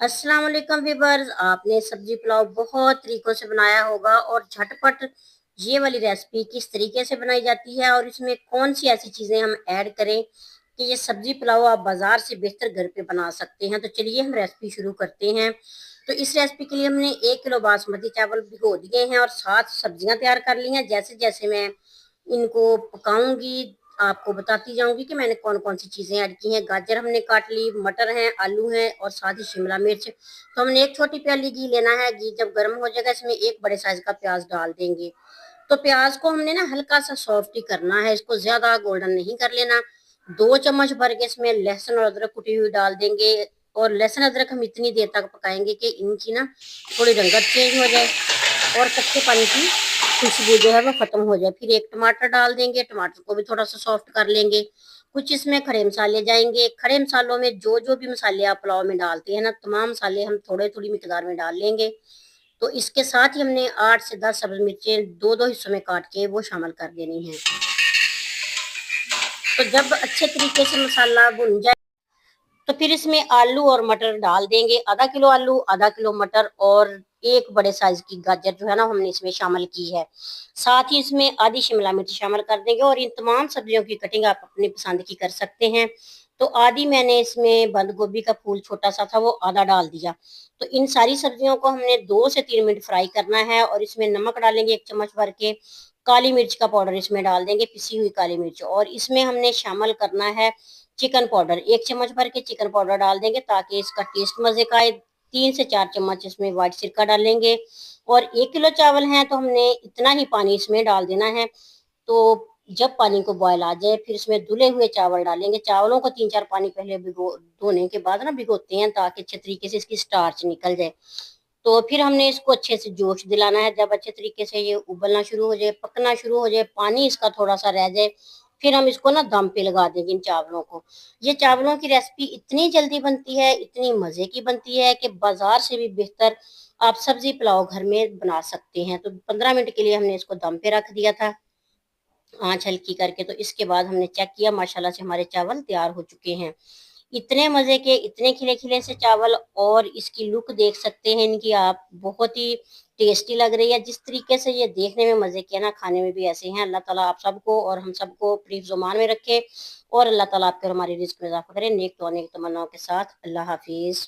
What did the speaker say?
अस्सलाम वालेकुम व्यूअर्स। आपने सब्जी पुलाव बहुत तरीकों से बनाया होगा और झटपट ये वाली रेसिपी किस तरीके से बनाई जाती है और इसमें कौन सी ऐसी चीजें हम ऐड करें कि ये सब्जी पुलाव आप बाजार से बेहतर घर पे बना सकते हैं। तो चलिए हम रेसिपी शुरू करते हैं। तो इस रेसिपी के लिए हमने 1 किलो बासमती चावल भिगो दिए हैं और 7 सब्जियां तैयार कर ली हैं। जैसे जैसे मैं इनको पकाऊंगी आपको बताती जाऊंगी कि मैंने कौन कौन सी चीजें ऐड की हैं। गाजर हमने काट ली, मटर हैं, आलू हैं और साथ ही शिमला मिर्च। तो हमने एक छोटी प्याली घी लेना है। घी जब गर्म हो जाएगा इसमें एक बड़े साइज का प्याज डाल देंगे। तो प्याज को हमने ना हल्का सा सॉफ्ट ही करना है, इसको ज्यादा गोल्डन नहीं कर लेना। 2 चम्मच भर के इसमें लहसुन और अदरक कुटी हुई डाल देंगे। और लहसुन अदरक हम इतनी देर तक पकाएंगे कि इनकी ना थोड़ी रंगत चेंज हो जाए और कच्चे पानी की खुशबू जो है वो खत्म हो जाए। फिर एक टमाटर डाल देंगे, टमाटर को भी थोड़ा सा सॉफ्ट कर लेंगे। कुछ इसमें खड़े मसाले जाएंगे। खड़े मसालों में जो जो भी मसाले आप पुलाव में डालते हैं ना, तमाम मसाले हम थोड़े थोड़ी मिकदार में डाल लेंगे। तो इसके साथ ही हमने 8 से 10 सब्ज मिर्चें दो दो हिस्सों में काट के वो शामिल कर देनी है। तो जब अच्छे तरीके से मसाला भुन जाए तो फिर इसमें आलू और मटर डाल देंगे। आधा किलो आलू, आधा किलो मटर और एक बड़े साइज की गाजर जो है ना हमने इसमें शामिल की है। साथ ही इसमें आधी शिमला मिर्च शामिल कर देंगे और इन तमाम सब्जियों की कटिंग आप अपनी पसंद की कर सकते हैं। तो आधी मैंने इसमें बंद गोभी का फूल छोटा सा था वो आधा डाल दिया। तो इन सारी सब्जियों को हमने 2 से 3 मिनट फ्राई करना है और इसमें नमक डालेंगे 1 चम्मच भर के। काली मिर्च का पाउडर इसमें डाल देंगे, पिसी हुई काली मिर्च। और इसमें हमने शामिल करना है चिकन पाउडर। 1 चम्मच भर के चिकन पाउडर डाल देंगे ताकि इसका टेस्ट मजे का आए। 3 से 4 चम्मच इसमें व्हाइट सिरका डालेंगे। और 1 किलो चावल है तो हमने इतना ही पानी इसमें डाल देना है। तो जब पानी को बॉयल आ जाए फिर इसमें धुले हुए चावल डालेंगे। चावलों को 3 4 पानी पहले भिगो धोने के बाद ना भिगोते हैं ताकि अच्छे तरीके से इसकी स्टार्च निकल जाए। तो फिर हमने इसको अच्छे से जोश दिलाना है। जब अच्छे तरीके से ये उबलना शुरू हो जाए, पकना शुरू हो जाए, पानी इसका थोड़ा सा रह जाए, फिर हम इसको ना दम पे लगा देंगे इन चावलों को। ये चावलों की रेसिपी इतनी जल्दी बनती है, इतनी मजे की बनती है कि बाजार से भी बेहतर आप सब्जी पुलाव घर में बना सकते हैं। तो 15 मिनट के लिए हमने इसको दम पे रख दिया था आंच हल्की करके। तो इसके बाद हमने चेक किया, माशाल्लाह से हमारे चावल तैयार हो चुके हैं। इतने मजे के, इतने खिले खिले से चावल। और इसकी लुक देख सकते हैं इनकी आप, बहुत ही टेस्टी लग रही है। जिस तरीके से ये देखने में मजे के ना, खाने में भी ऐसे हैं। अल्लाह ताला आप सबको और हम सबको अपनी जुबान में रखे और अल्लाह ताला आपके और हमारी रिस्क में इजाफा करे। नेक तो नेक तमन्नाओं के साथ। अल्लाह हाफिज।